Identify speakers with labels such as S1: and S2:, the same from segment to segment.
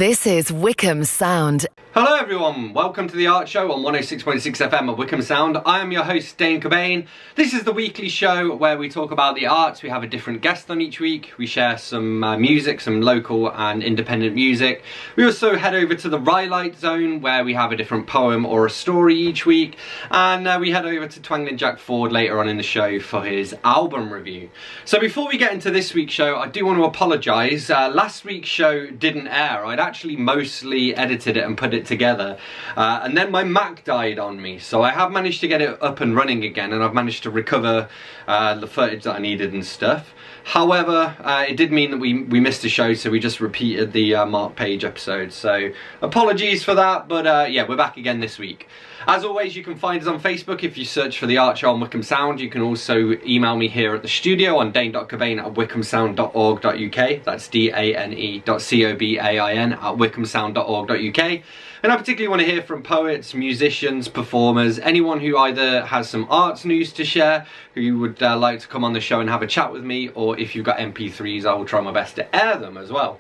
S1: This is Wycombe Sound.
S2: Hello everyone, welcome to the Art Show on 106.6 FM at Wycombe Sound. I am your host Dane Cobain. This is the weekly show where we talk about the arts. We have a different guest on each week. We share some music, some local and independent music. We also head over to the Rhylight Zone where we have a different poem or a story each week. And we head over to Twangling Jack Ford later on in the show for his album review. So before we get into this week's show, I do want to apologise. Last week's show didn't air. I'd actually mostly edited it and put it together and then my Mac died on me, so I have managed to get it up and running again, and I've managed to recover the footage that I needed and stuff. However, it did mean that we missed a show, so we just repeated the Mark Page episode, so apologies for that, but yeah, we're back again this week. As always, you can find us on Facebook if you search for The Art Show on Wycombe Sound. You can also email me here at the studio on dane.cobain@wycombesound.org.uk. That's dane.cobain@wycombesound.org.uk. And I particularly want to hear from poets, musicians, performers, anyone who either has some arts news to share, who you would like to come on the show and have a chat with me, or if you've got MP3s, I will try my best to air them as well.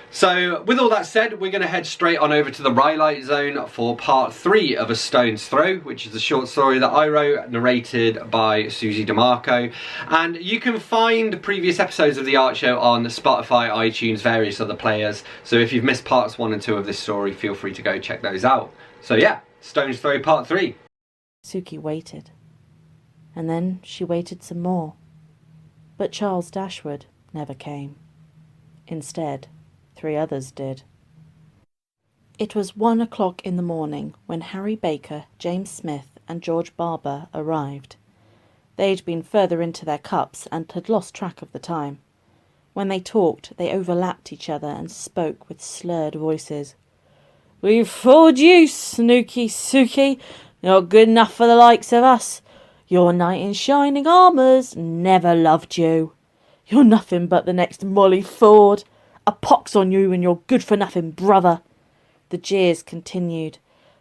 S2: So with all that said, we're going to head straight on over to the Rhylight Zone for part 3 of A Stone's Throw, which is a short story that I wrote, narrated by Susie DeMarco. And you can find previous episodes of The Art Show on Spotify, iTunes, various other players. So if you've missed parts 1 and 2 of this story, feel free to go check those out. So yeah, Stone's Throw part 3.
S3: Suki waited. And then she waited some more. But Charles Dashwood never came. Instead, 3 others did. It was 1 o'clock in the morning when Harry Baker, James Smith and George Barber arrived. They'd been further into their cups and had lost track of the time. When they talked, they overlapped each other and spoke with slurred voices. "We've fooled you, Snooky Suki. You're good enough for the likes of us. Your knight in shining armours never loved you. You're nothing but the next Molly Ford. A pox on you and your good-for-nothing brother." The jeers continued,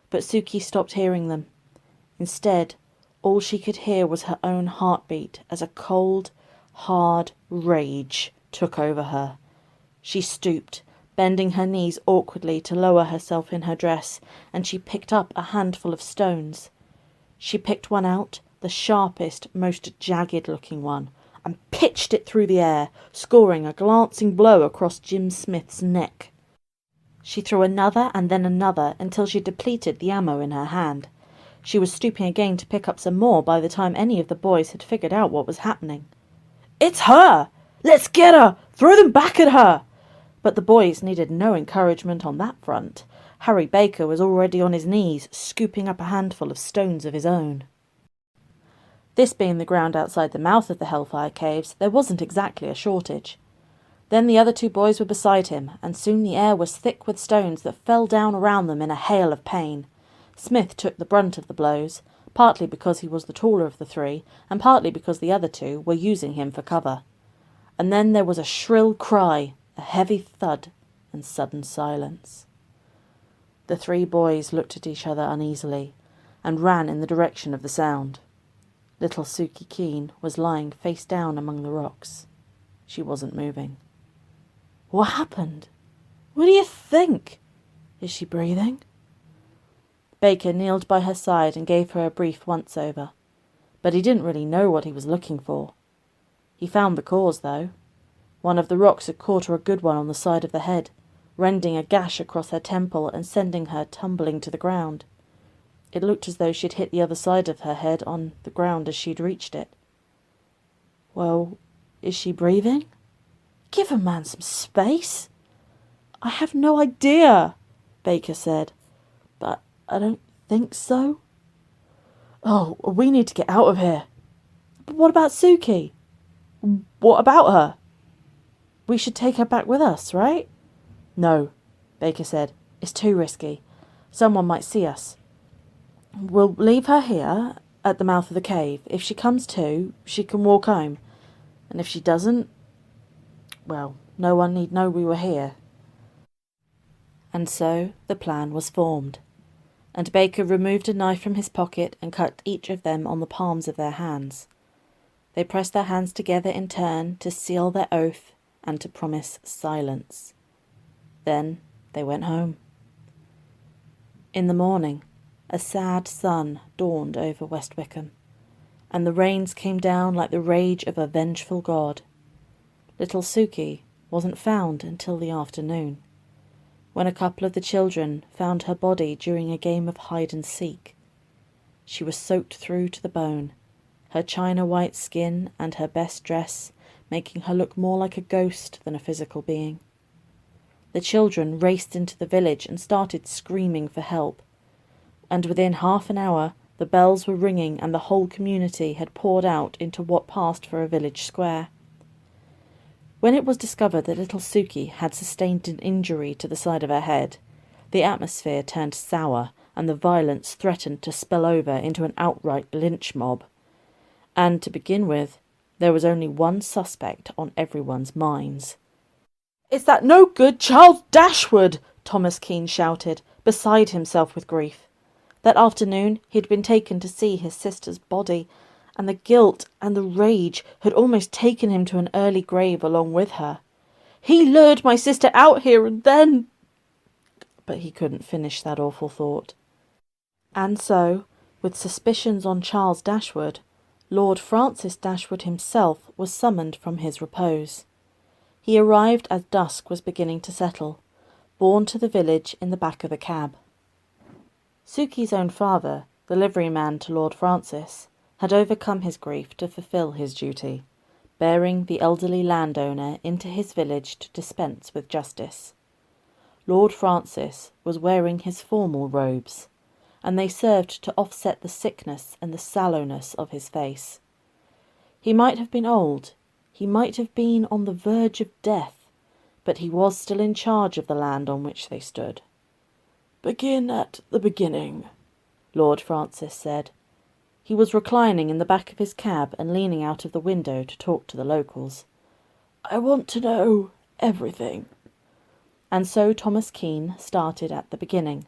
S3: but Suki stopped hearing them. Instead, all she could hear was her own heartbeat as a cold, hard rage took over her. She stooped, bending her knees awkwardly to lower herself in her dress, and she picked up a handful of stones. She picked one out, the sharpest, most jagged-looking one, and pitched it through the air, scoring a glancing blow across Jim Smith's neck. She threw another and then another until she depleted the ammo in her hand. She was stooping again to pick up some more by the time any of the boys had figured out what was happening. "It's her! Let's get her! Throw them back at her!" But the boys needed no encouragement on that front. Harry Baker was already on his knees, scooping up a handful of stones of his own. This being the ground outside the mouth of the Hellfire Caves, there wasn't exactly a shortage. Then the other 2 boys were beside him, and soon the air was thick with stones that fell down around them in a hail of pain. Smith took the brunt of the blows, partly because he was the taller of the 3, and partly because the other 2 were using him for cover. And then there was a shrill cry, a heavy thud, and sudden silence. The 3 boys looked at each other uneasily, and ran in the direction of the sound. Little Suki Keene was lying face down among the rocks. She wasn't moving. "What happened? What do you think? Is she breathing?" Baker kneeled by her side and gave her a brief once-over, but he didn't really know what he was looking for. He found the cause, though. One of the rocks had caught her a good one on the side of the head, rending a gash across her temple and sending her tumbling to the ground. It looked as though she'd hit the other side of her head on the ground as she'd reached it. "Well, is she breathing? Give a man some space." "I have no idea," Baker said, "but I don't think so." "Oh, we need to get out of here." "But what about Suki?" "What about her?" "We should take her back with us, right?" "No," Baker said. "It's too risky. Someone might see us. We'll leave her here at the mouth of the cave. If she comes to, she can walk home. And if she doesn't, well, no one need know we were here." And so the plan was formed, and Baker removed a knife from his pocket and cut each of them on the palms of their hands. They pressed their hands together in turn to seal their oath and to promise silence. Then they went home. In the morning, a sad sun dawned over West Wycombe, and the rains came down like the rage of a vengeful god. Little Suki wasn't found until the afternoon, when a couple of the children found her body during a game of hide-and-seek. She was soaked through to the bone, her china-white skin and her best dress making her look more like a ghost than a physical being. The children raced into the village and started screaming for help, and within half an hour the bells were ringing and the whole community had poured out into what passed for a village square. When it was discovered that little Suki had sustained an injury to the side of her head, the atmosphere turned sour and the violence threatened to spill over into an outright lynch mob. And to begin with, there was only one suspect on everyone's minds. "It's that no-good Charles Dashwood!" Thomas Keene shouted, beside himself with grief. That afternoon he had been taken to see his sister's body, and the guilt and the rage had almost taken him to an early grave along with her. "He lured my sister out here and then—" But he couldn't finish that awful thought. And so, with suspicions on Charles Dashwood, Lord Francis Dashwood himself was summoned from his repose. He arrived as dusk was beginning to settle, borne to the village in the back of a cab. Suki's own father, the liveryman to Lord Francis, had overcome his grief to fulfil his duty, bearing the elderly landowner into his village to dispense with justice. Lord Francis was wearing his formal robes, and they served to offset the sickness and the sallowness of his face. He might have been old, he might have been on the verge of death, but he was still in charge of the land on which they stood. "Begin at the beginning," Lord Francis said. He was reclining in the back of his cab and leaning out of the window to talk to the locals. "I want to know everything." And so Thomas Keene started at the beginning,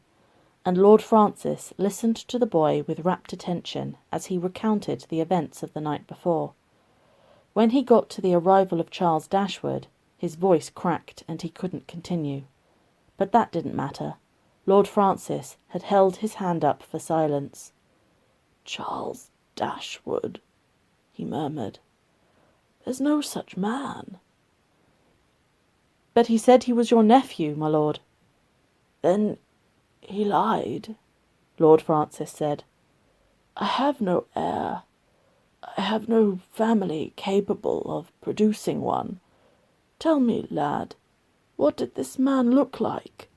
S3: and Lord Francis listened to the boy with rapt attention as he recounted the events of the night before. When he got to the arrival of Charles Dashwood, his voice cracked and he couldn't continue. But that didn't matter. Lord Francis had held his hand up for silence. "Charles Dashwood," he murmured. "There's no such man." "But he said he was your nephew, my lord." "Then he lied," Lord Francis said. "I have no heir. I have no family capable of producing one. Tell me, lad, what did this man look like?"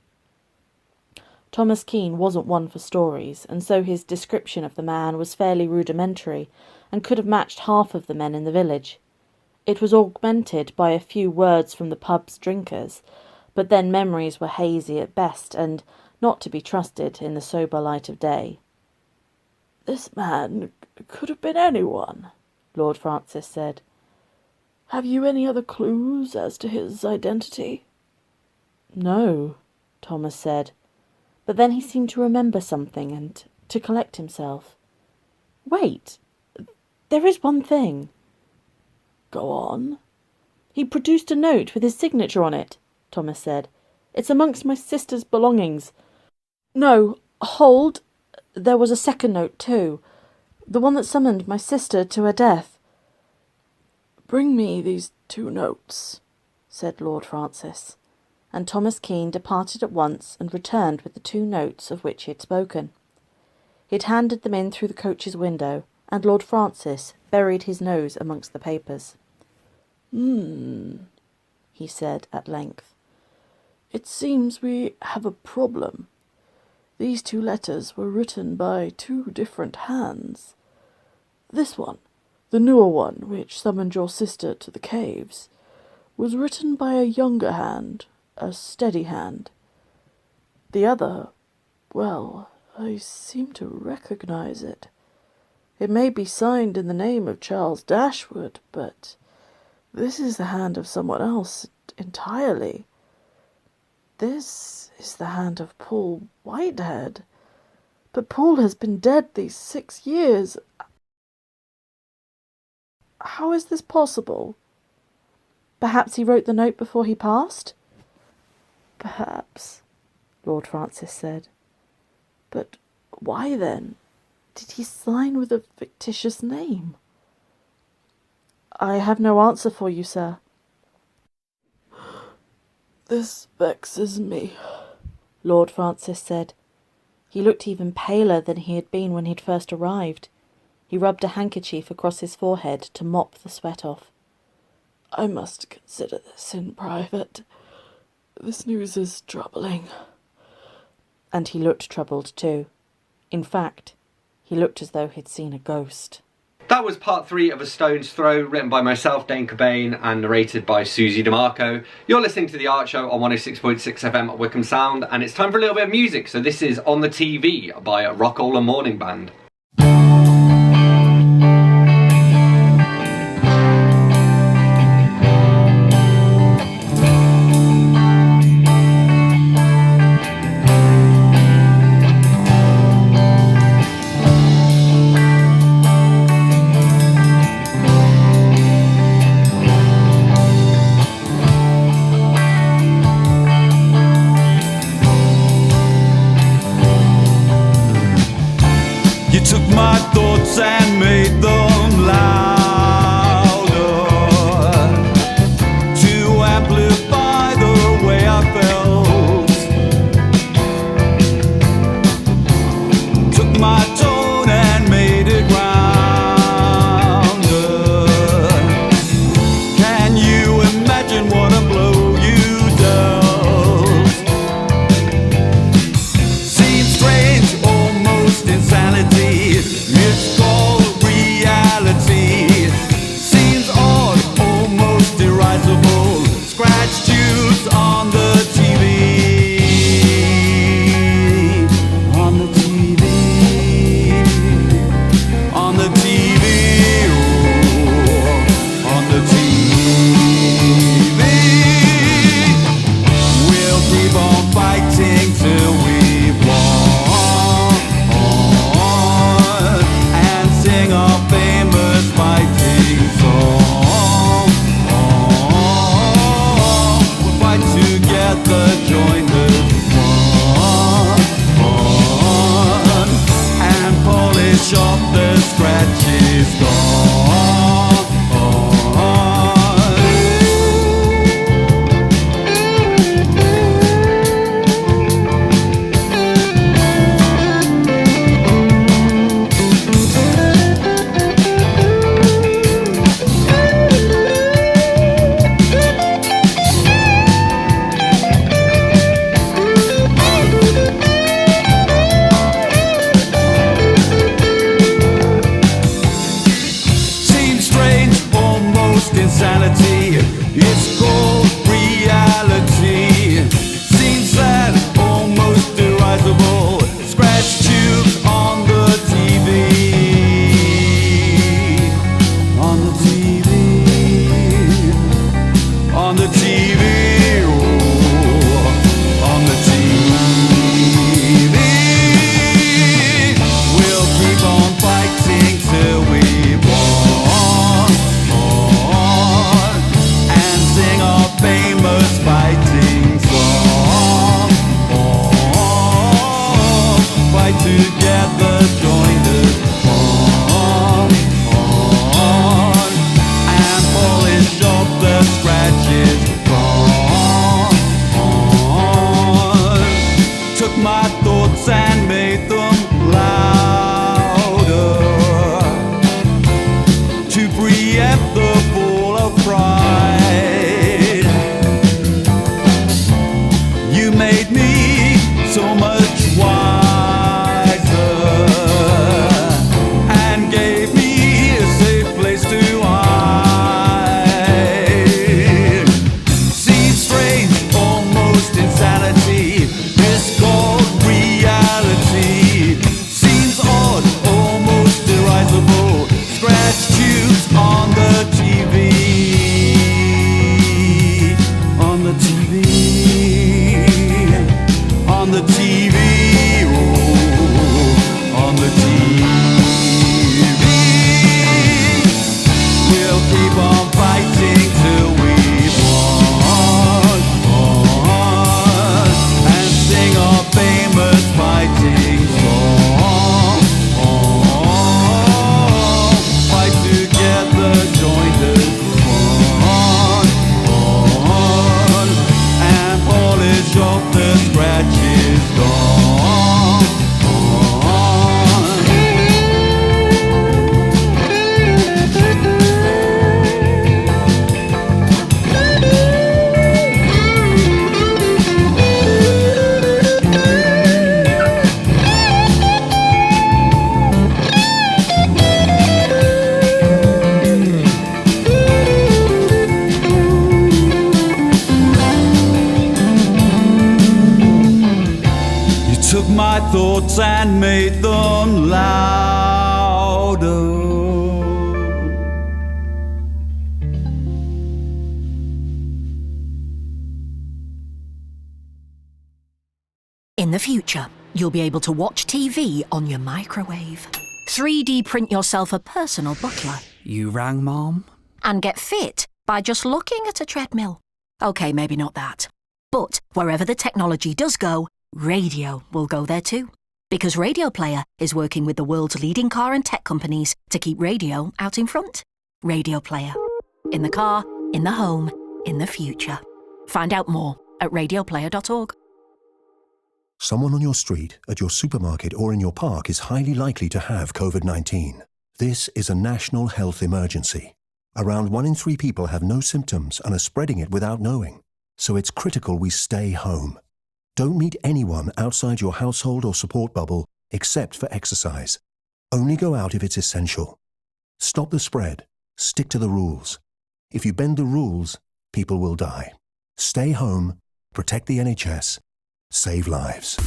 S3: Thomas Keene wasn't one for stories, and so his description of the man was fairly rudimentary and could have matched half of the men in the village. It was augmented by a few words from the pub's drinkers, but then memories were hazy at best and not to be trusted in the sober light of day. "This man could have been anyone," Lord Francis said. "Have you any other clues as to his identity?" "No," Thomas said, but then he seemed to remember something and to collect himself. "Wait, there is one thing." "Go on." "He produced a note with his signature on it," Thomas said. "It's amongst my sister's belongings. No, hold. There was a second note too. The one that summoned my sister to her death." "Bring me these 2 notes," said Lord Francis, and Thomas Keene departed at once and returned with the 2 notes of which he had spoken. He had handed them in through the coach's window, and Lord Francis buried his nose amongst the papers. He said at length. "It seems we have a problem. These 2 letters were written by 2 different hands. This one, the newer one which summoned your sister to the caves, was written by a younger hand, a steady hand. The other, well, I seem to recognize it. It may be signed in the name of Charles Dashwood, but this is the hand of someone else entirely. This is the hand of Paul Whitehead. But Paul has been dead these 6 years. How is this possible?" "Perhaps he wrote the note before he passed?" "Perhaps," Lord Francis said. But why then did he sign with a fictitious name? I have no answer for you, sir. This vexes me, Lord Francis said. He looked even paler than he had been when he'd first arrived. He rubbed a handkerchief across his forehead to mop the sweat off. I must consider this in private. This news is troubling. And he looked troubled too. In fact, he looked as though he'd seen a ghost.
S2: That was part 3 of A Stone's Throw, written by myself, Dane Cobain, and narrated by Susie DeMarco. You're listening to The Art Show on 106.6 FM at Wycombe Sound, and it's time for a little bit of music. So this is On the TV by Rockola Morning Band.
S4: Took my thoughts and made them louder to amplify the way I felt. Took my tone and made it rounder. Can you imagine what a blow you dealt? Seems strange, almost insanity. It's called reality. Seems odd, almost derisible. Scratch tubes on the TV. On the TV. On the TV. Ooh, on the TV. We'll keep on fighting till we've won. Sing our famous fighting song. We'll fight together, join the one, and polish off the scratches gone. Insanity, it's called reality. Seems sad, almost derisible. Scratch tubes on the TV. On the TV. On the TV. Ooh, on the TV. We'll keep on fighting till we won. Sing our famous fighting song. Fight together, join the one, and polish off the scratches gone. Took my thoughts and made them louder to preempt the fall of pride. Made me so much wiser and gave me a safe place to hide. Seems strange, almost insanity. It's called reality. Seems odd, almost derisible. Scratch tubes on the TV. On the TV. On the TV, ooh, on the TV. We'll keep on fighting till we've won, and sing our famous fighting song. Fight together, join the fun. And polish off the scratches gone. Took my thoughts and made them louder.
S5: In the future, you'll be able to watch TV on your microwave, 3D print yourself a personal butler,
S6: You rang, Mom?
S5: and get fit by just looking at a treadmill. OK, maybe not that. But wherever the technology does go, radio will go there too. Because Radio Player is working with the world's leading car and tech companies to keep radio out in front. Radio Player. In the car, in the home, in the future. Find out more at radioplayer.org.
S7: Someone on your street, at your supermarket or in your park is highly likely to have COVID-19. This is a national health emergency. Around 1 in 3 people have no symptoms and are spreading it without knowing. So it's critical we stay home. Don't meet anyone outside your household or support bubble except for exercise. Only go out if it's essential. Stop the spread. Stick to the rules. If you bend the rules, people will die. Stay home, protect the NHS, save lives.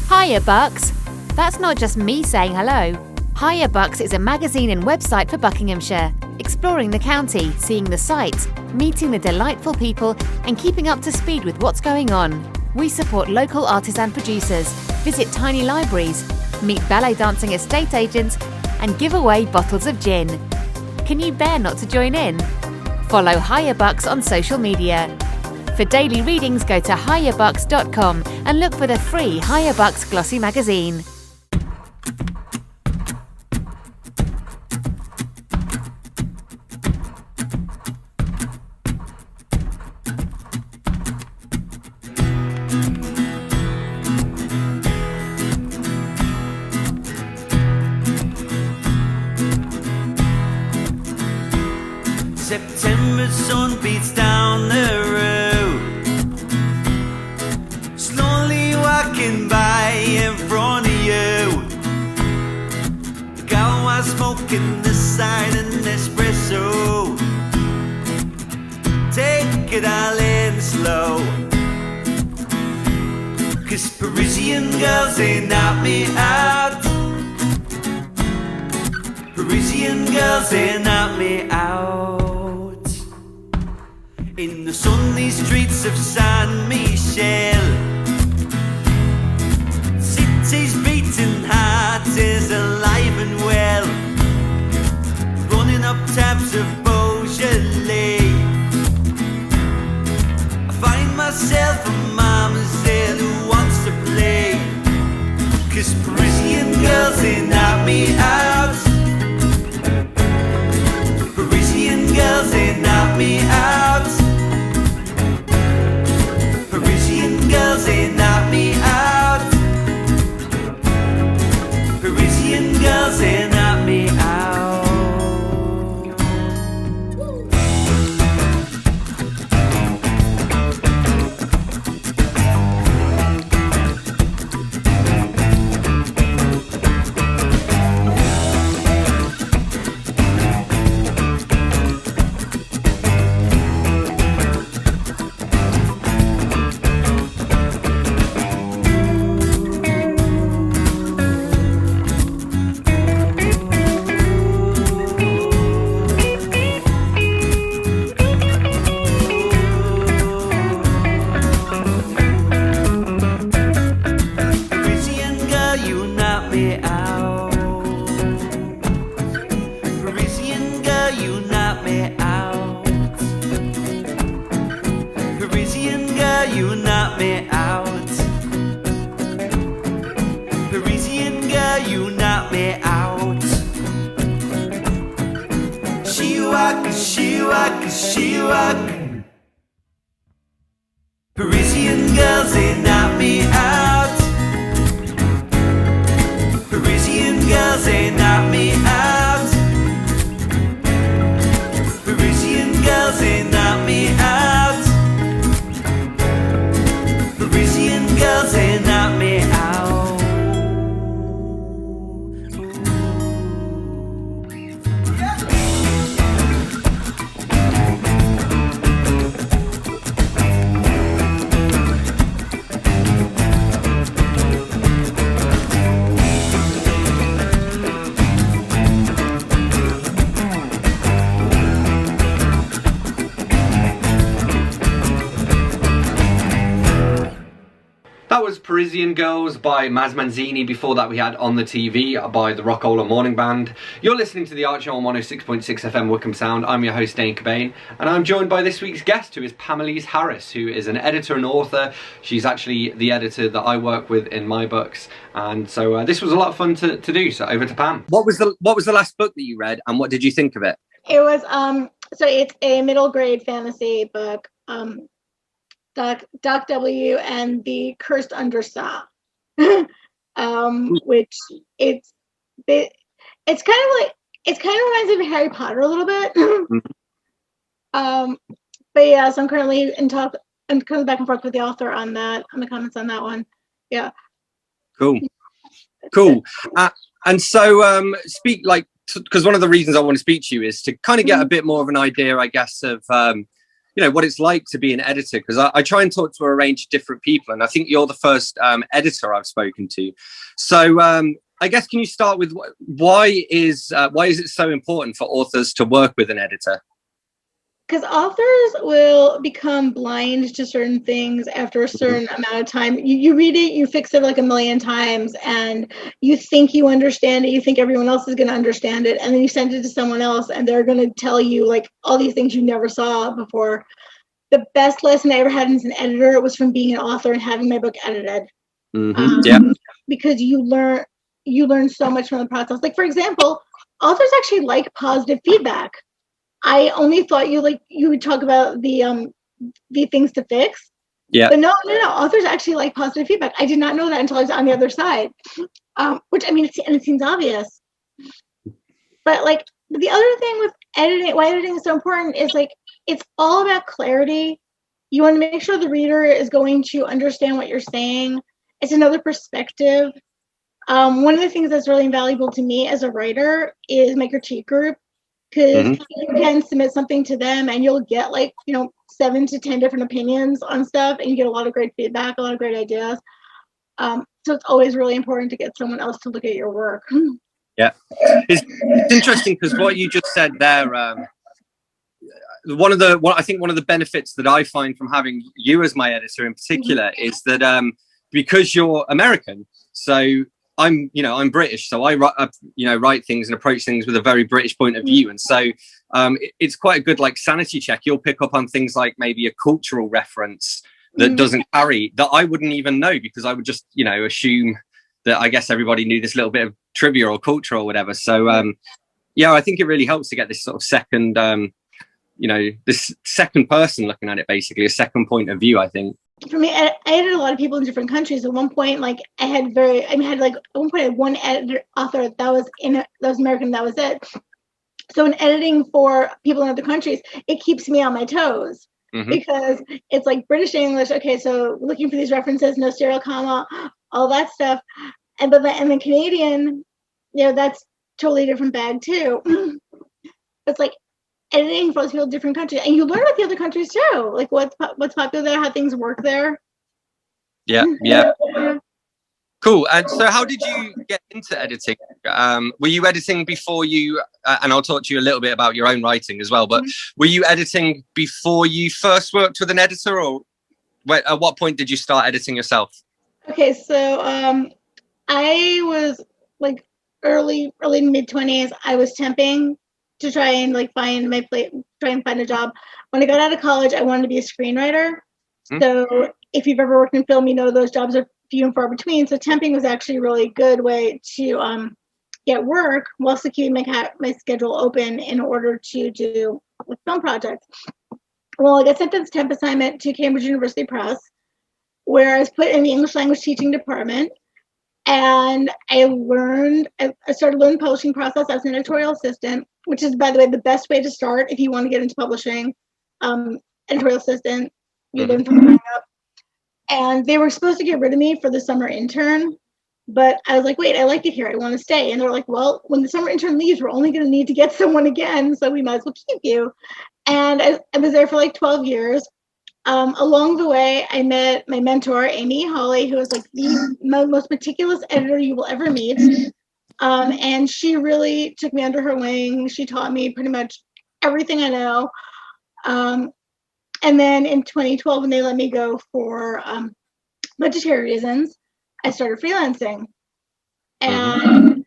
S8: Hiya Bucks! That's not just me saying hello. Hiya Bucks is a magazine and website for Buckinghamshire, exploring the county, seeing the sights, meeting the delightful people and keeping up to speed with what's going on. We support local artisan producers, visit tiny libraries, meet ballet dancing estate agents and give away bottles of gin. Can you bear not to join in? Follow Hiya Bucks on social media. For daily readings, go to hiyabucks.com and look for the free Hiya Bucks glossy magazine.
S4: September sun beats down the road, slowly walking by in front of you. The gal was smoking the side an espresso. Take it all in slow, 'cause Parisian girls, they knock me out. Parisian girls, they knock me out. In the sunny streets of Saint Michel, city's beating heart is alive and well, running up tabs of Beaujolais. I find myself a mademoiselle who wants to play, 'cause Parisian girls, they knock me out. Parisian girls, they knock me out. Parisian girls, girl, you knock me out. She-walk. Parisian girls, they knock me out. Parisian girls, they knock me out. Parisian girls, they knock me out. Parisian girls, they knock me out.
S2: That was Parisian Girls by Maz Manzini. Before that we had On the TV by the Rockola Morning Band. You're listening to The Art Show on 106.6 FM Wycombe Sound. I'm your host Dane Cobain, and I'm joined by this week's guest, who is Pam Elise Harris, who is an editor and author. She's actually the editor that I work with in my books, and so this was a lot of fun to do. So over to Pam. What was the last book that you read, and what did you think of it?
S6: It was so it's a middle grade fantasy book. Doc W and the Cursed Undersaw, which it kind of reminds me of Harry Potter a little bit. But yeah, so I'm currently I'm coming back and forth with the author on that, on the comments on that one. Yeah. Cool.
S2: And so because one of the reasons I want to speak to you is to kind of get a bit more of an idea, I guess, of what it's like to be an editor, because I try and talk to a range of different people, and I think you're the first editor I've spoken to. So I guess, can you start with why is it so important for authors to work with an editor?
S6: Because authors will become blind to certain things after a certain amount of time. You read it, you fix it like a million times, and you think you understand it. You think everyone else is going to understand it. And then you send it to someone else, and they're going to tell you like all these things you never saw before. The best lesson I ever had as an editor was from being an author and having my book edited. Because you learn so much from the process. Like, for example, authors actually like positive feedback. I only thought you would talk about the things to fix. Yeah. But no. Authors actually like positive feedback. I did not know that until I was on the other side. Which, I mean, it seems obvious. But like, the other thing with editing, why editing is so important, is like, it's all about clarity. You want to make sure the reader is going to understand what you're saying. It's another perspective. One of the things that's really invaluable to me as a writer is my critique group. Because you can submit something to them and you'll get 7 to 10 different opinions on stuff, and you get a lot of great feedback, a lot of great ideas. So it's always really important to get someone else to look at your work.
S2: Yeah, it's interesting because what you just said there, one of the benefits that I find from having you as my editor in particular is that because you're American, so I'm British, so I write things and approach things with a very British point of view, and so it's quite a good sanity check. You'll pick up on things like maybe a cultural reference that doesn't carry, that I wouldn't even know, because I would just assume that I guess everybody knew this little bit of trivia or culture or whatever. So I think it really helps to get this sort of second this second person looking at it, basically a second point of view, I think.
S6: For me, I edited a lot of people in different countries. At one point, I had one author that was American. That was it. So in editing for people in other countries, it keeps me on my toes because it's like British English. Okay, so looking for these references, no serial comma, all that stuff, and then Canadian, that's totally different bag too. It's like editing for those people in different countries, and you learn about the other countries too, like what's popular there, how things work there. Yeah.
S2: Cool. And so how did you get into editing? Were you editing before you and I'll talk to you a little bit about your own writing as well, but were you editing before you first worked with an editor, or at what point did you start editing yourself?
S6: Okay, so I was early mid-20s. I was temping to try and find a job. When I got out of college, I wanted to be a screenwriter. So if you've ever worked in film, those jobs are few and far between. So temping was actually a really good way to get work while still keeping my schedule open in order to do with film projects. Well, I got sent this temp assignment to Cambridge University Press, where I was put in the English language teaching department. And I started learning the publishing process. I was an editorial assistant, which is, by the way, the best way to start if you want to get into publishing. Editorial assistant, you learn from growing up. And they were supposed to get rid of me for the summer intern, but I was like, wait, I like it here. I want to stay. And they're like, well, when the summer intern leaves, we're only going to need to get someone again, so we might as well keep you. And I was there for like 12 years. Along the way, I met my mentor, Amy Hawley, who is like the most meticulous editor you will ever meet. And she really took me under her wing. She taught me pretty much everything I know. And then in 2012, when they let me go for budgetary reasons, I started freelancing. And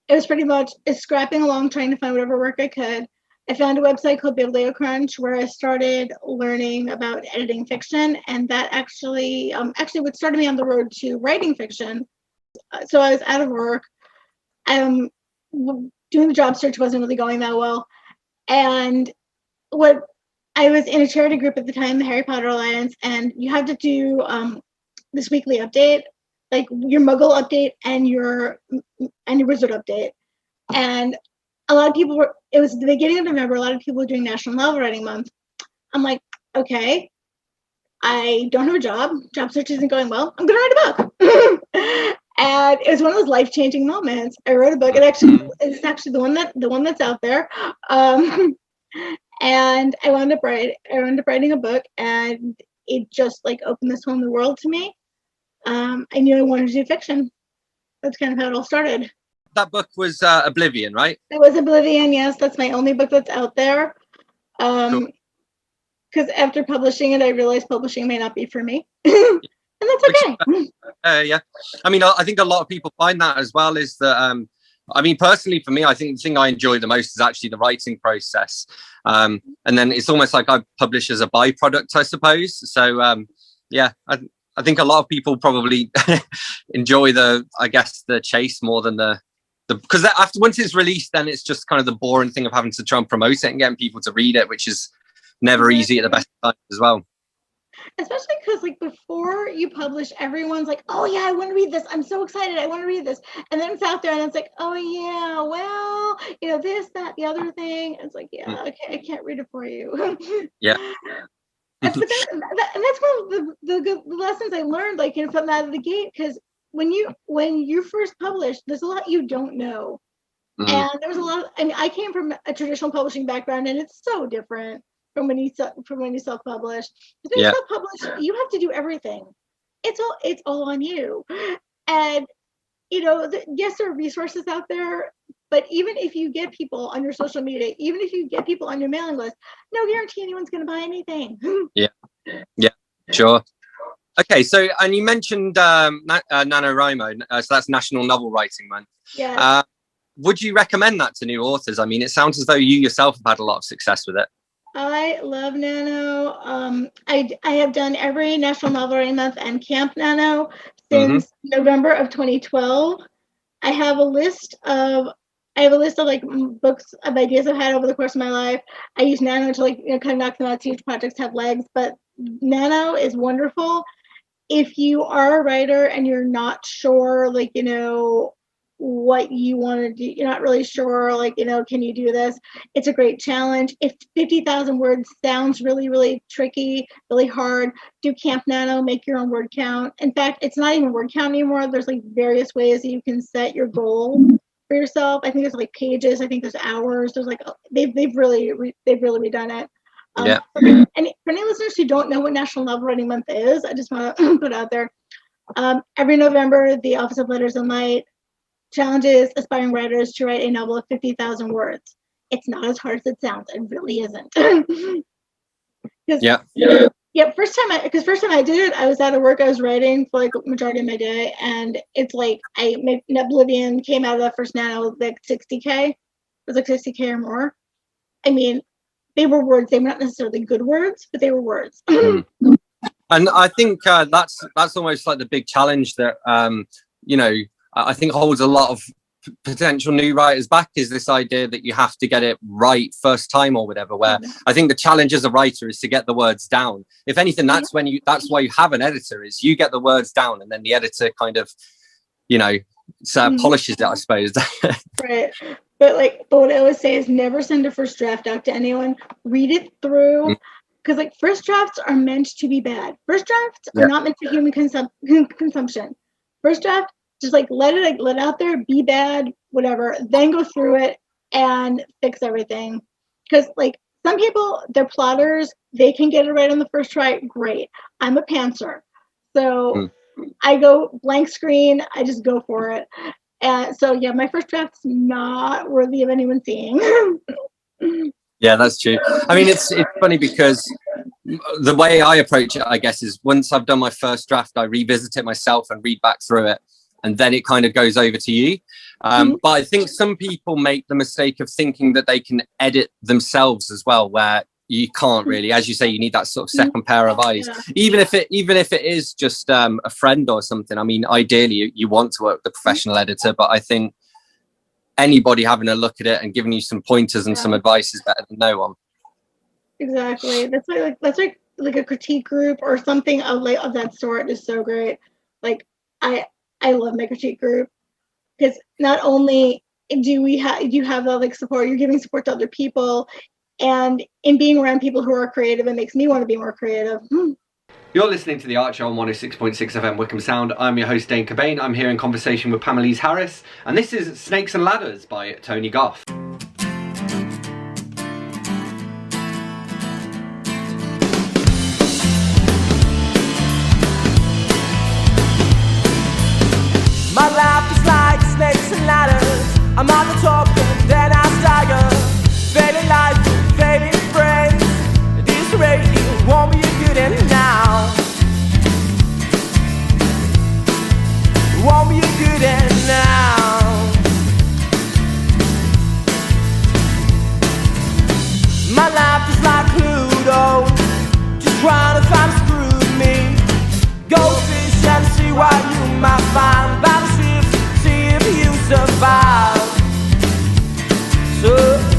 S6: it was pretty much scrapping along, trying to find whatever work I could. I found a website called BiblioCrunch where I started learning about editing fiction, and that actually what started me on the road to writing fiction. So I was out of work. Doing the job search wasn't really going that well, and I was in a charity group at the time, the Harry Potter Alliance, and you had to do this weekly update, like your Muggle update and your Wizard update, and a lot of people it was the beginning of November, a lot of people were doing National Novel Writing Month. I'm like, okay, I don't have a job search isn't going well, I'm gonna write a book. And it was one of those life-changing moments. I wrote a book, it's actually the one that's out there. And I wound up writing a book, and it just like opened this whole new world to me. I knew I wanted to do fiction. That's kind of how it all started.
S2: That book was Oblivion, right?
S6: It was Oblivion, yes. That's my only book that's out there. Because after publishing it, I realized publishing may not be for me. And that's okay.
S2: Yeah. I mean, I think a lot of people find that as well, is that, I mean, personally for me, I think the thing I enjoy the most is actually the writing process. And then it's almost like I publish as a byproduct, I suppose. So, yeah, I think a lot of people probably enjoy the chase more than because after once it's released, then it's just kind of the boring thing of having to try and promote it and getting people to read it, which is never easy at the best of times as well.
S6: Especially because like before you publish, everyone's like, oh yeah, I want to read this. I'm so excited. I want to read this. And then it's out there and it's like, oh yeah, well, this, that, the other thing. And it's like, yeah, okay, I can't read it for you. Yeah. That's one of the lessons I learned, like from out of the gate, because when you first publish, there's a lot you don't know. And there was a lot I came from a traditional publishing background, and it's so different from when you self-publish. When you self-publish, you have to do everything. It's all on you. And yes, there are resources out there, but even if you get people on your social media, even if you get people on your mailing list, no guarantee anyone's going to buy anything. Yeah, sure.
S2: Okay, so and you mentioned NaNoWriMo, so that's National Novel Writing Month.
S6: Yeah.
S2: Would you recommend that to new authors? I mean, it sounds as though you yourself have had a lot of success with it.
S6: I love Nano. I have done every National Novel Writing Month and Camp Nano since November of 2012. I have a list of like books of ideas I've had over the course of my life. I use Nano to kind of knock them out, see which projects have legs. But Nano is wonderful if you are a writer and you're not sure, what you want to do. You're not really sure, can you do this? It's a great challenge. If 50,000 words sounds really, really tricky, really hard, do Camp Nano, make your own word count. In fact, it's not even word count anymore. There's various ways that you can set your goal for yourself. I think there's pages. I think there's hours. There's they've really redone it.
S2: Yeah.
S6: And for any listeners who don't know what National Novel Writing Month is, I just want to put out there. Every November, the Office of Letters and Light challenges aspiring writers to write a novel of 50,000 words. It's not as hard as it sounds. It really isn't. First time I did it, I was out of work. I was writing for the majority of my day, and it's Oblivion came out of that first Nano 60K. It was 60K or more. I mean, they were words. They were not necessarily good words, but they were words.
S2: And I think that's almost like the big challenge that, you know, I think holds a lot of potential new writers back, is this idea that you have to get it right first time or whatever, where I think the challenge as a writer is to get the words down. If anything, that's why you have an editor, is you get the words down and then the editor kind of, you know, polishes it, I suppose.
S6: Right. But what I always say is never send a first draft out to anyone. Read it through, because like first drafts are meant to be bad. First drafts are not meant for human consumption. First draft, just like let it out there, be bad, whatever. Then go through it and fix everything. Because like some people, they're plotters, they can get it right on the first try. Great. I'm a pantser, so I go blank screen. I just go for it. And so yeah, my first draft's not worthy of anyone seeing.
S2: Yeah, that's true. I mean, it's funny because the way I approach it, I guess, is once I've done my first draft, I revisit it myself and read back through it, and then it kind of goes over to you. But I think some people make the mistake of thinking that they can edit themselves as well, where you can't really. As you say, you need that sort of second pair of eyes. Even if it is just a friend or something. I mean, ideally, you want to work with a professional editor, but I think anybody having a look at it and giving you some pointers and some advice is better than no one.
S6: Exactly. That's like a critique group or something of that sort is so great. Like I love my critique group, because not only do you have the like support, you're giving support to other people, and in being around people who are creative, it makes me want to be more creative.
S2: You're listening to The Art Show on 106.6 FM Wycombe Sound. I'm your host, Dane Cobain. I'm here in conversation with Pam Elise Harris, and this is Snakes and Ladders by Tony Goff.
S9: My life is like snakes and ladders. I'm on the top and then I stagger. Failing life, failing friends. This radio won't be good and now. Won't be good and now. My life is like Pluto, just trying to find screw me. Go fish and see what you might find. Battleships, see if you survive. Survive.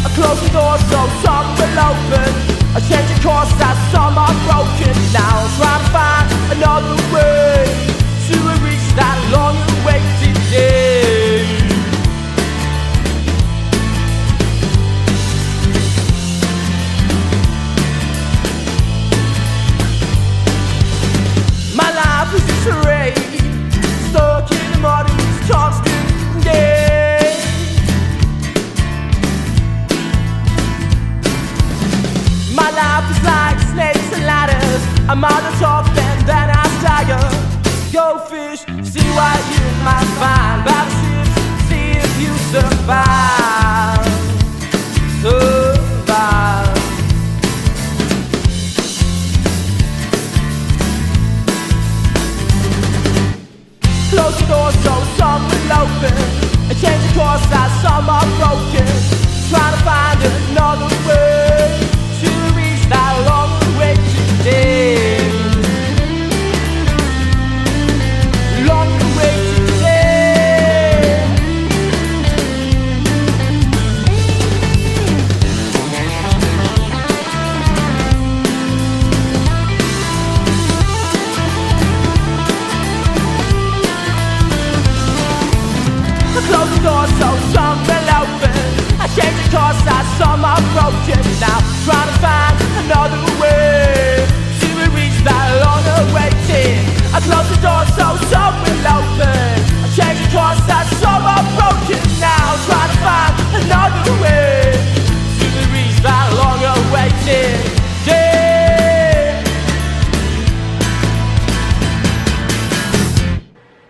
S9: I close the door so some will open. I change the course as some are broken. Now I'm trying to find another way to reach that long-awaited day. My life is a charade, stuck in the mud in this constant day. My life is like snakes and ladders. I'm on the top and then I stagger. Go fish, see what you might find. Battleships, see if you survive. Survive. Close the door so some will open, and change the course as some are broken. Trying to find another way to reach that long-awaited day. Long-awaited day. I close the door so some will open. I change the course as some are broken. Now trying to find another way to reach that long-awaited. I close the door so some will open. I change the course as some are broken. Now trying to find another way to reach that long-awaited day.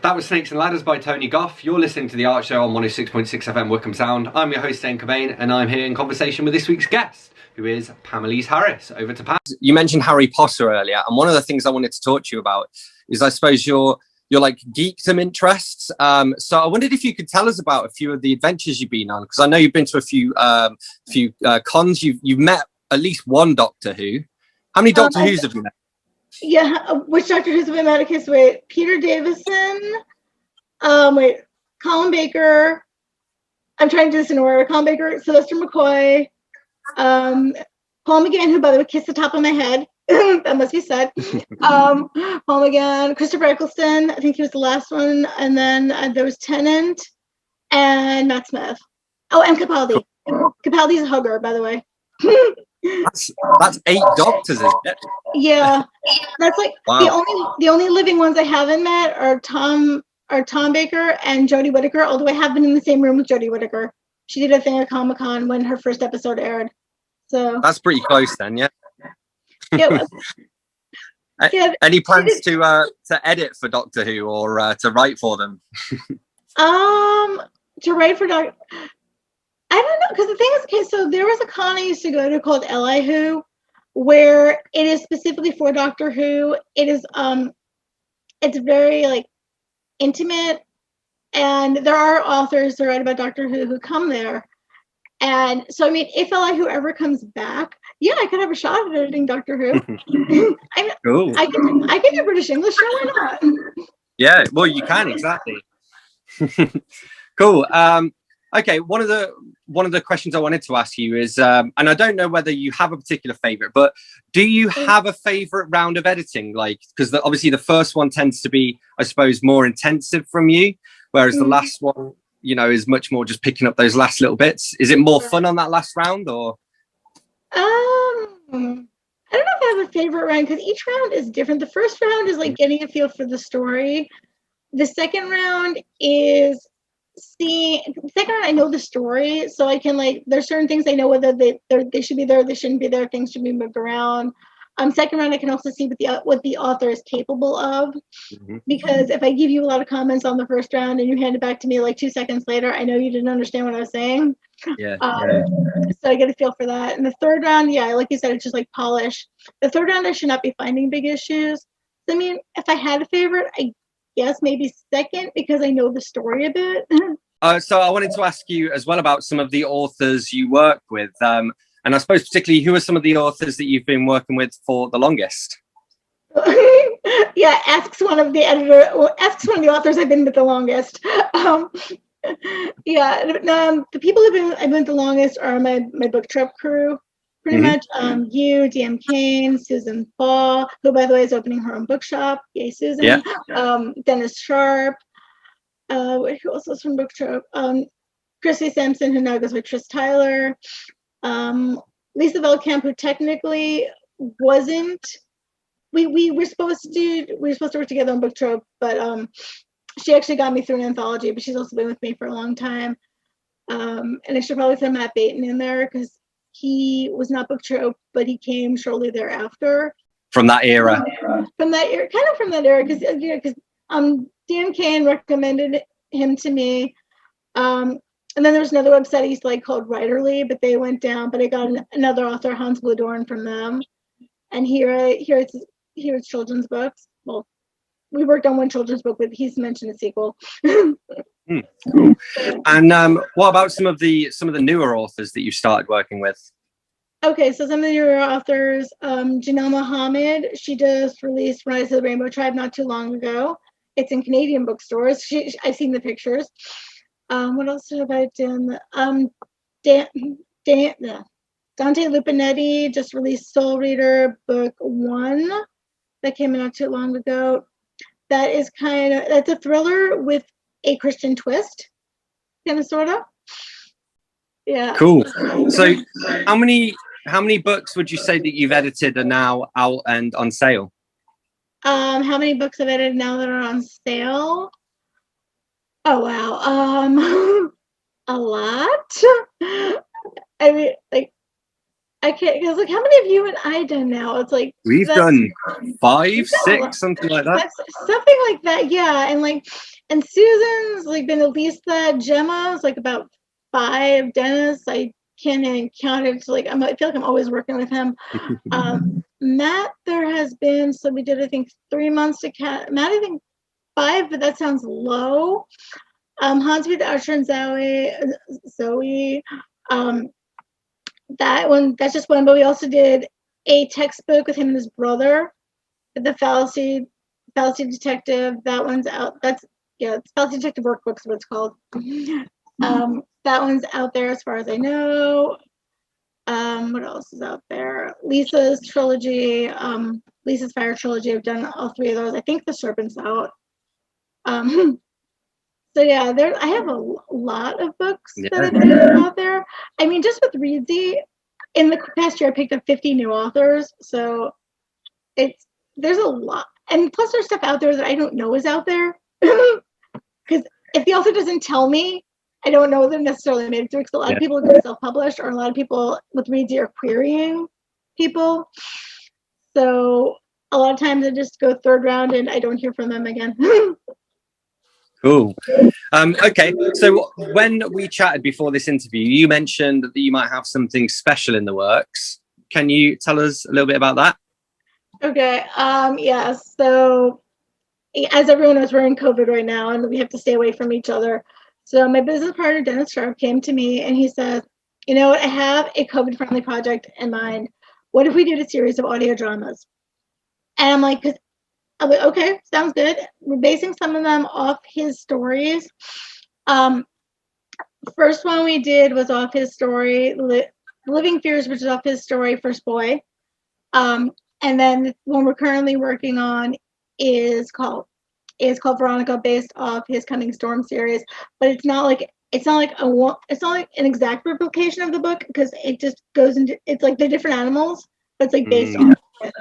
S2: That was Snakes and Ladders by Tony Goff. You're listening to The Art Show on 106.6 FM Wycombe Sound. I'm your host, Dane Cobain, and I'm here in conversation with this week's guest, who is Pam Elise Harris. Over to Pam. You mentioned Harry Potter earlier, and one of the things I wanted to talk to you about is, I suppose, your like geekdom interests. So I wondered if you could tell us about a few of the adventures you've been on, because I know you've been to a few cons. You've met at least one Doctor Who. How many Doctor Who's have you met?
S6: Yeah, which Doctor Who's have we met? Okay, so wait, Peter Davison, Colin Baker. I'm trying to do this in order. Colin Baker, Sylvester McCoy, Paul McGann, who, by the way, kissed the top of my head. That must be said. Paul McGann, Christopher Eccleston, I think he was the last one. And then there was Tennant and Matt Smith. Oh, and Capaldi. Capaldi's a hugger, by the way.
S2: That's 8 Doctors, isn't it?
S6: Yeah. That's like
S2: wow.
S6: the only living ones I haven't met are Tom Baker and Jodie Whittaker, although I have been in the same room with Jodie Whittaker. She did a thing at Comic-Con when her first episode aired. So
S2: that's pretty close then, yeah.
S6: Yeah.
S2: Any plans to edit for Doctor Who or to write for them?
S6: To write for Doctor, I don't know, because the thing is, okay, so there was a con I used to go to called Li Who, where it is specifically for Doctor Who. It is it's very like intimate, and there are authors who write about Doctor Who come there. And so, I mean, if Li Who ever comes back, yeah, I could have a shot at editing Doctor Who.
S2: Cool.
S6: I can do British English, sure, why not?
S2: Yeah, well, you can, exactly. Cool. Okay, one of the questions I wanted to ask you is, and I don't know whether you have a particular favorite, but do you have a favorite round of editing? Like, because obviously the first one tends to be, I suppose, more intensive from you, whereas the last one, you know, is much more just picking up those last little bits. Is it more fun on that last round, or?
S6: I don't know if I have a favorite round, because each round is different. The first round is like getting a feel for the story. The second round is I know the story, so I can, like, there's certain things I know whether they should be there, they shouldn't be there, things should be moved around. Second round, I can also see what the author is capable of, because if I give you a lot of comments on the first round and you hand it back to me like 2 seconds later, I know you didn't understand what I was saying.
S2: Yeah.
S6: So I get a feel for that. And the third round, yeah, like you said, it's just like polish. The third round, I should not be finding big issues. So, I mean, if I had a favorite, I guess maybe second, because I know the story a bit.
S2: So I wanted to ask you as well about some of the authors you work with. And I suppose particularly, who are some of the authors that you've been working with for the longest?
S6: Yeah, asks one of the authors I've been with the longest. The people I've been with the longest are my book trip crew, pretty much. You, DM Kane, Susan Paul, who, by the way, is opening her own bookshop. Yay, Susan.
S2: Yeah.
S6: Dennis Sharp. Who else was from book trip? Chrissy Sampson, who now goes with Tris Tyler. Lisa Veldkamp, who technically wasn't. We were supposed to work together on book trope, but she actually got me through an anthology, but she's also been with me for a long time. And I should probably throw Matt Baton in there, because he was not book trope, but he came shortly thereafter.
S2: From that era.
S6: From that era, because Dan Kane recommended him to me. And then there was another website I used to like called Writerly, but they went down. But I got another author, Hans Bladorn, from them. And here it's children's books. Well, we worked on one children's book, but he's mentioned a sequel.
S2: Cool. And what about some of the newer authors that you started working with?
S6: Okay, so some of the newer authors, Janelle Mohammed, she just released Rise of the Rainbow Tribe not too long ago. It's in Canadian bookstores. I've seen the pictures. What else have I done? Dante Lupinetti just released Soul Reader Book 1 that came out not too long ago. That's a thriller with a Christian twist, kind of, sort of. Yeah.
S2: Cool. So how many books would you say that you've edited are now out and on sale?
S6: How many books I've edited now that are on sale? Oh, wow. A lot. I mean, like, I can't, because, like, how many have you and I done now? It's like
S2: we've done 5, 6, something like that.
S6: Something like that, yeah. And Susan's like been at least that. Gemma's like about 5. Dennis, I can't even count it. So, like, I feel like I'm always working with him. Matt, there has been, so we did, I think, 3 months to Matt, I think 5, but that sounds low. Hansby, the Usher, and Zoe. That one, that's just one. But we also did a textbook with him and his brother, the fallacy detective. That one's out. It's Fallacy Detective Workbook is what it's called. That one's out there as far as I know. What else is out there? Lisa's trilogy, Lisa's Fire trilogy. I've done all 3 of those. I think The Serpent's out. So yeah, I have a lot of books that I've been out there. I mean, just with Reedsy, in the past year, I picked up 50 new authors. So there's a lot, and plus there's stuff out there that I don't know is out there. Because if the author doesn't tell me, I don't know them necessarily made it through. Because a lot of people are going self-published, or a lot of people with Reedsy are querying people. So a lot of times I just go 3rd round and I don't hear from them again.
S2: Cool. Okay, so when we chatted before this interview, you mentioned that you might have something special in the works. Can you tell us a little bit about that?
S6: Okay. Yeah. So, as everyone knows, we're in COVID right now, and we have to stay away from each other. So, my business partner Dennis Sharp came to me, and he says, "You know what? I have a COVID-friendly project in mind. What if we did a series of audio dramas?" And I'm like, okay, sounds good. We're basing some of them off his stories. First one we did was off his story, Living Fears, which is off his story, First Boy. And then the one we're currently working on is called Veronica, based off his Coming Storm series. But it's not like an exact replication of the book, because it just goes into, it's like they're different animals, but it's like based on it.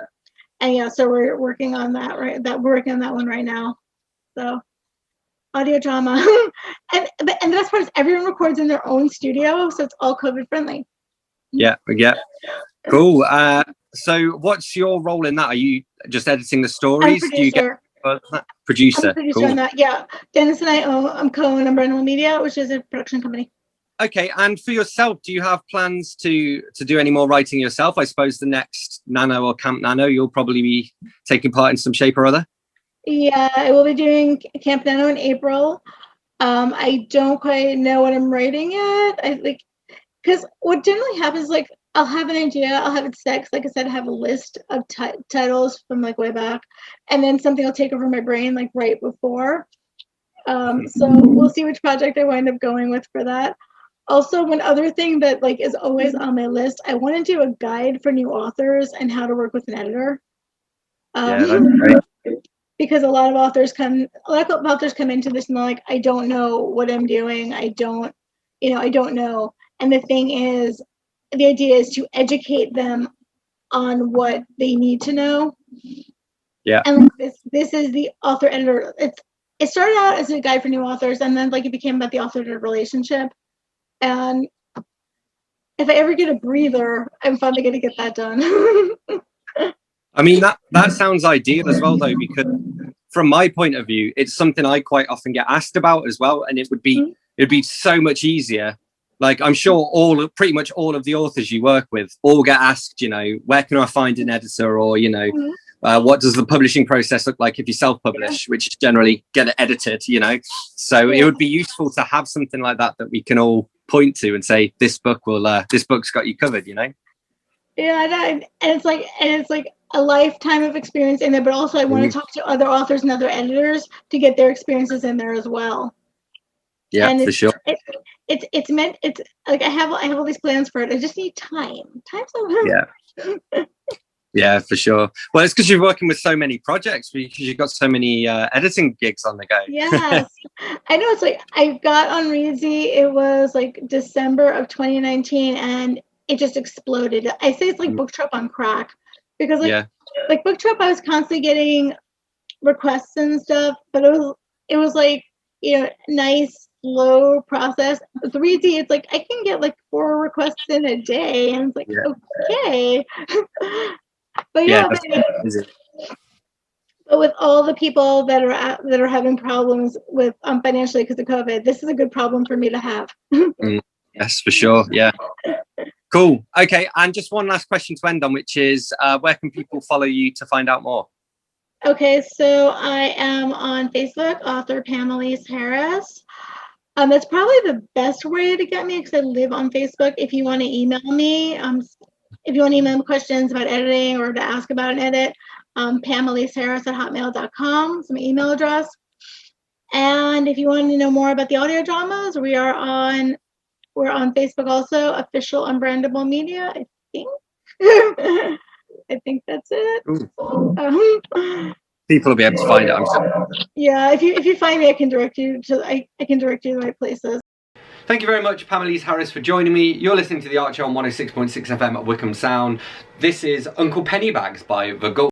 S6: And yeah, so we're working on that, right? We're working on that one right now. So audio drama. and the best part is everyone records in their own studio, so it's all COVID friendly.
S2: Yeah. Cool. So what's your role in that? Are you just editing the stories?
S6: I'm a producer.
S2: Do you get producer?
S6: I'm a producer on that, yeah. Dennis and I co-own Umbrella Media, which is a production company.
S2: Okay, and for yourself, do you have plans to do any more writing yourself? I suppose the next Nano or Camp Nano, you'll probably be taking part in some shape or other.
S6: Yeah, I will be doing Camp Nano in April. I don't quite know what I'm writing yet. Because what generally happens, like, I'll have an idea, I'll have it set. Like I said, I have a list of titles from like way back, and then something will take over my brain like right before. So we'll see which project I wind up going with for that. Also, one other thing that like is always on my list, I want to do a guide for new authors and how to work with an editor.
S2: Yeah, that's great.
S6: Because a lot of authors come into this and they're like, I don't know what I'm doing. I don't know. And the thing is, the idea is to educate them on what they need to know. Yeah. And like this is the author editor. It started out as a guide for new authors, and then like it became about the author editor relationship. And if I ever get a breather, I'm finally going to get that done.
S2: I mean, that sounds ideal as well, though, because from my point of view, it's something I quite often get asked about as well, and it'd be so much easier. Like, I'm sure pretty much all of the authors you work with all get asked, where can I find an editor, or what does the publishing process look like if you self-publish, which generally get it edited, So it would be useful to have something like that we can all point to and say, this book's got you covered,
S6: Yeah, and it's like a lifetime of experience in there, but also I want to talk to other authors and other editors to get their experiences in there as well.
S2: Yeah, and for sure.
S6: It's meant. It's like I have all these plans for it. I just need time. Time's so hard.
S2: Yeah. Yeah, for sure. Well, it's because you're working with so many projects, because you've got so many editing gigs on the go.
S6: Yes, I know. It's like I got on Reedsy. It was like December of 2019, and it just exploded. I say it's like Book Trip on crack, because like Book Trip, I was constantly getting requests and stuff, but it was like nice, slow process. With Reedsy, it's like I can get like 4 requests in a day, and it's like okay. But but with all the people that are having problems with financially because of COVID, this is a good problem for me to have.
S2: Yes, for sure. Yeah. Cool. Okay, and just one last question to end on, which is, where can people follow you to find out more?
S6: Okay, so I am on Facebook, author Pam Elise Harris. That's probably the best way to get me because I live on Facebook. If you want to email me, if you want to email me questions about editing or to ask about an edit, PamEliseHarris@hotmail.com is my email address. And if you want to know more about the audio dramas, we're on Facebook also, Official Unbrandable Media, I think. I think that's it.
S2: People will be able to find it, I'm sure.
S6: Yeah, if you find me, I can direct you to the right places.
S2: Thank you very much, Pam Elise Harris, for joining me. You're listening to The Art Show on 106.6 FM at Wycombe Sound. This is Uncle Pennybags by The Gold.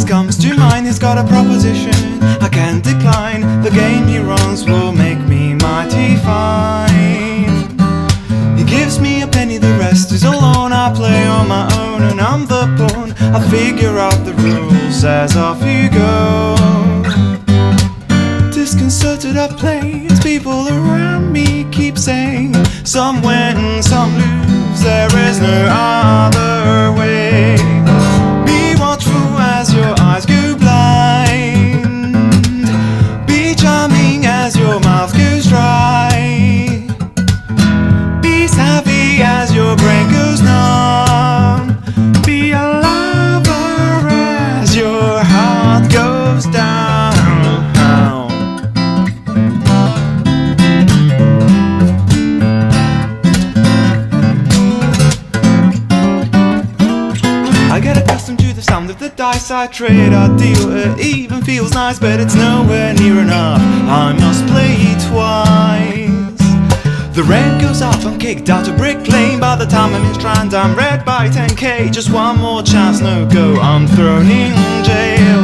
S4: Comes to mind, he's got a proposition I can't decline. The game he runs will make me mighty fine. He gives me a penny, the rest is alone. I play on my own and I'm the pawn. I figure out the rules as off you go. Disconcerted I play as people around me keep saying some win, some lose, there is no other way. Be watchful as your eyes go blind. Be charming as your mouth goes dry. Be savvy as your brain goes numb. Be a lover as your heart goes down. I get accustomed to the sound of the dice I trade. I deal, it even feels nice, but it's nowhere near enough. I must play twice. The rent goes up, I'm kicked out of Brick Lane. By the time I'm in Strand, I'm read by 10k. Just one more chance, no go, I'm thrown in jail.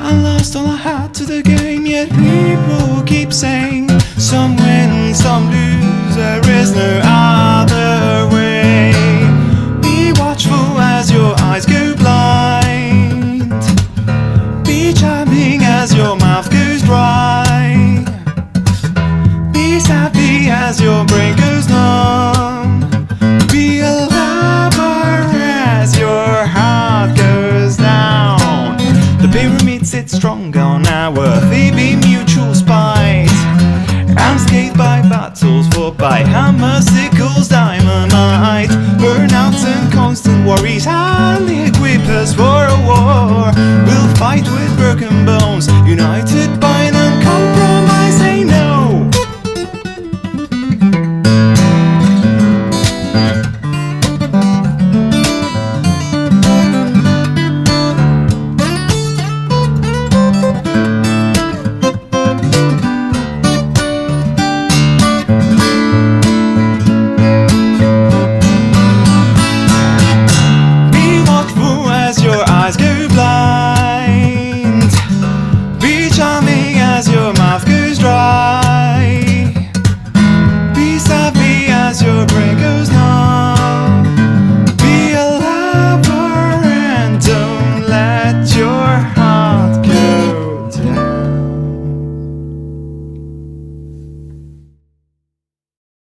S4: I lost all I had to the game, yet people keep saying some win, some lose, there is no other way. Be watchful as your eyes go blind. Be charming as your mouth goes dry. Be savvy as your brain goes numb. Be a lover as your heart goes down. The pyramid sits strong on our thieving mutual spite. I'm scathed by battles fought by hammer, sickles, dynamite. Burnouts and constant worries hardly equip us for a war. We'll fight with broken bones, united by an uncompromising no.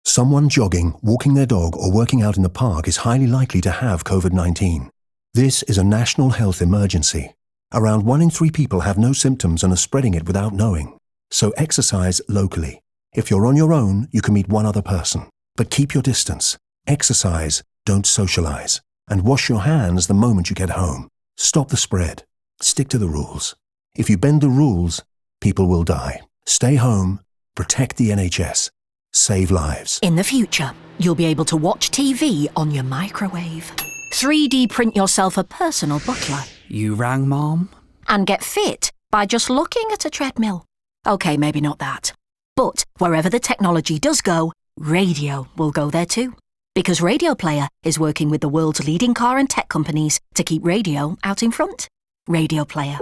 S7: Someone jogging, walking their dog, or working out in the park is highly likely to have COVID-19. This is a national health emergency. Around 1 in 3 people have no symptoms and are spreading it without knowing. So exercise locally. If you're on your own, you can meet one other person. But keep your distance. Exercise, don't socialize. And wash your hands the moment you get home. Stop the spread. Stick to the rules. If you bend the rules, people will die. Stay home. Protect the NHS. Save lives.
S5: In the future, you'll be able to watch TV on your microwave, 3D print yourself a personal butler.
S10: You rang, Mom?
S5: And get fit by just looking at a treadmill. Okay, maybe not that. But wherever the technology does go, radio will go there too. Because Radio Player is working with the world's leading car and tech companies to keep radio out in front. Radio Player.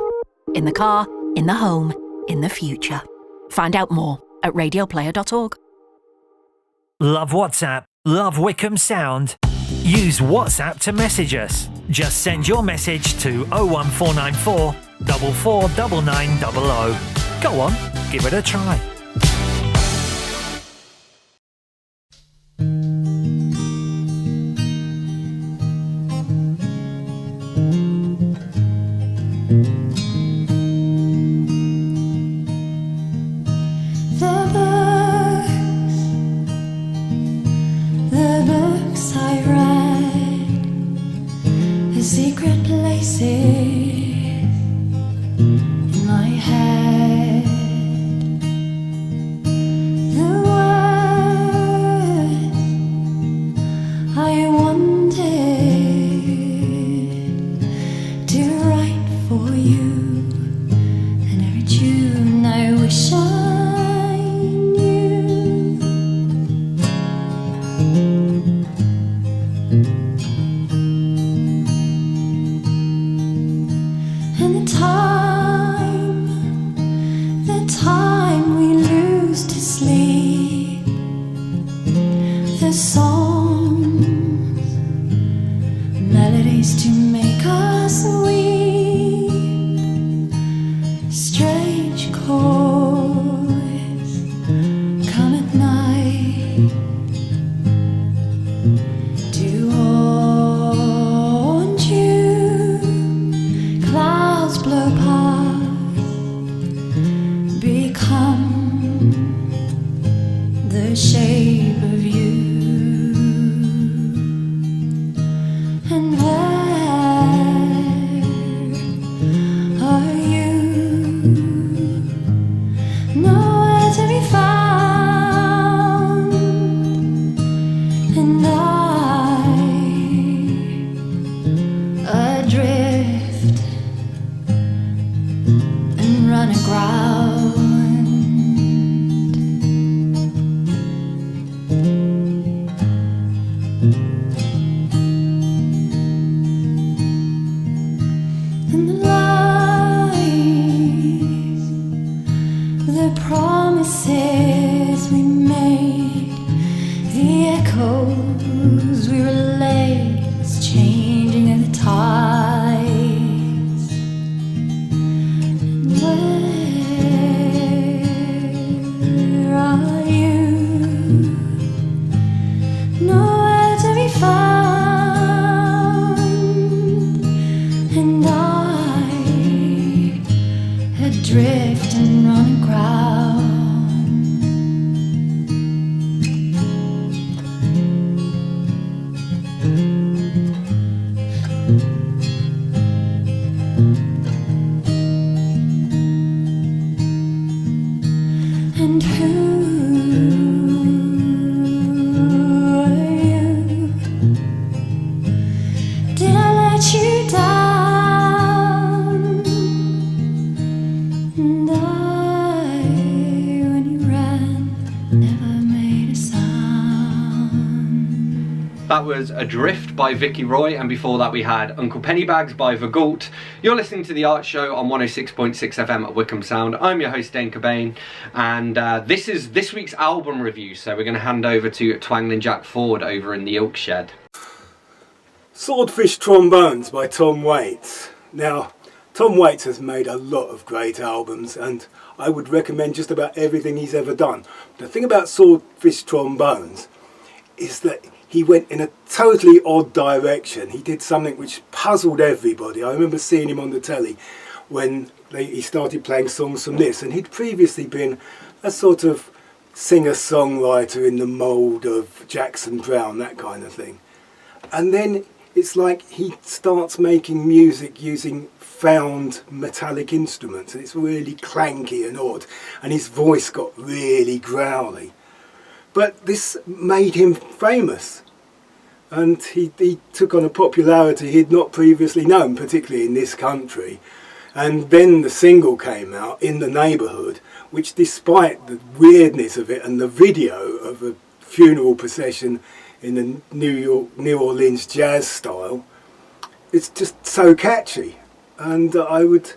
S5: In the car, in the home, in the future. Find out more at radioplayer.org.
S10: Love WhatsApp? Love Wycombe Sound? Use WhatsApp to message us. Just send your message to 01494 449900. Go on, give it a try.
S11: The books I read, the secret places in my head, the words I wanted to write for you, and every tune I wish I
S2: That was Adrift by Vicky Roy, and before that we had Uncle Pennybags by Vergault. You're listening to The Art Show on 106.6 FM at Wycombe Sound. I'm your host Dane Cobain, and this is this week's album review, so we're going to hand over to Twangling Jack Ford over in the Ilk Shed.
S12: Swordfish Trombones by Tom Waits. Now, Tom Waits has made a lot of great albums, and I would recommend just about everything he's ever done. The thing about Swordfish Trombones is that he went in a totally odd direction. He did something which puzzled everybody. I remember seeing him on the telly when he started playing songs from this, and he'd previously been a sort of singer-songwriter in the mould of Jackson Browne, that kind of thing. And then it's like he starts making music using found metallic instruments, and it's really clanky and odd, and his voice got really growly. But this made him famous, and he took on a popularity he'd not previously known, particularly in this country. And then the single came out, In the Neighbourhood, which, despite the weirdness of it and the video of a funeral procession in the New Orleans jazz style, it's just so catchy. And I would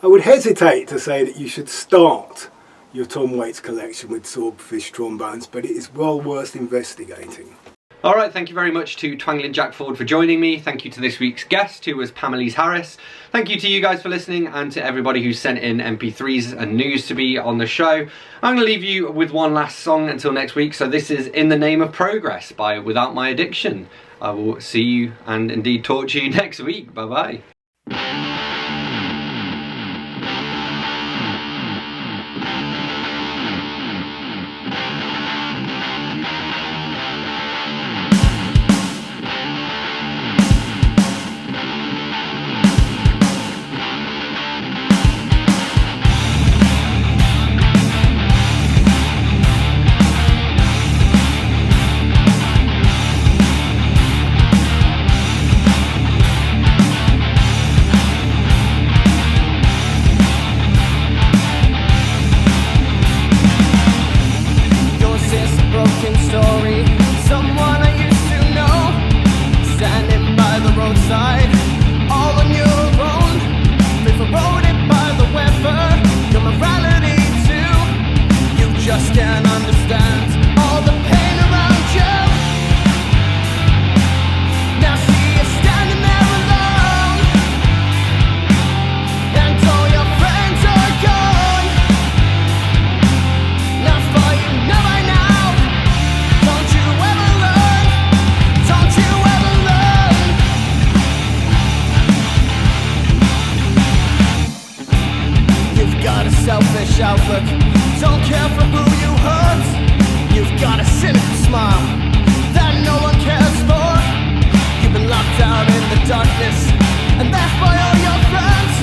S12: hesitate to say that you should start your Tom Waits collection with swordfish trombones, but it is well worth investigating.
S2: Alright, thank you very much to Twangling Jack Ford for joining me. Thank you to this week's guest, who was Pam Elise Harris. Thank you to you guys for listening, and to everybody who sent in MP3s and news to be on the show. I'm going to leave you with one last song until next week. So this is In the Name of Progress by Without My Addiction. I will see you and indeed talk to you next week. Bye bye.
S9: Outlook, don't care for who you hurt. You've got a cynical smile that no one cares for. You've been locked out in the darkness and left by all your friends.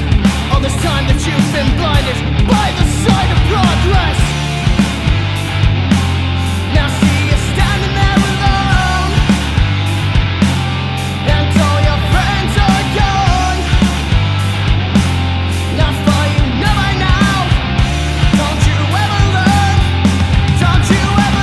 S9: All this time that you've been blinded by the sight of progress. Now see you standing there alone, and all your friends are gone. Not for you, no by now. Don't you ever learn? Don't you ever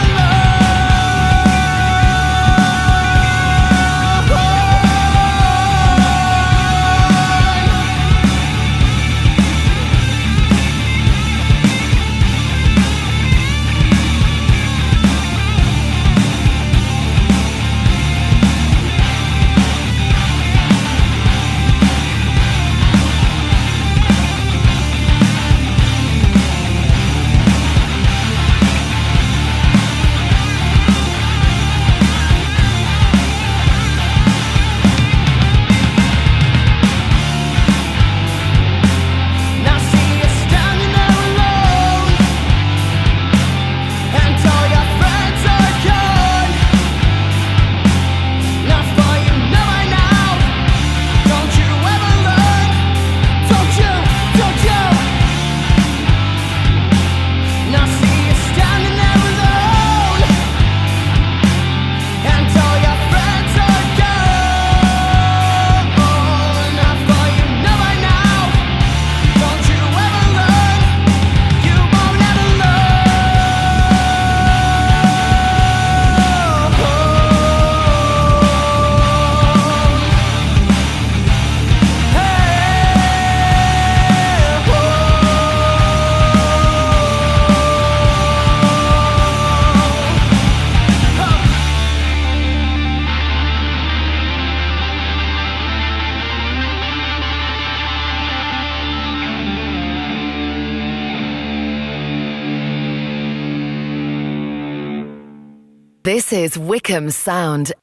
S1: This is Wycombe Sound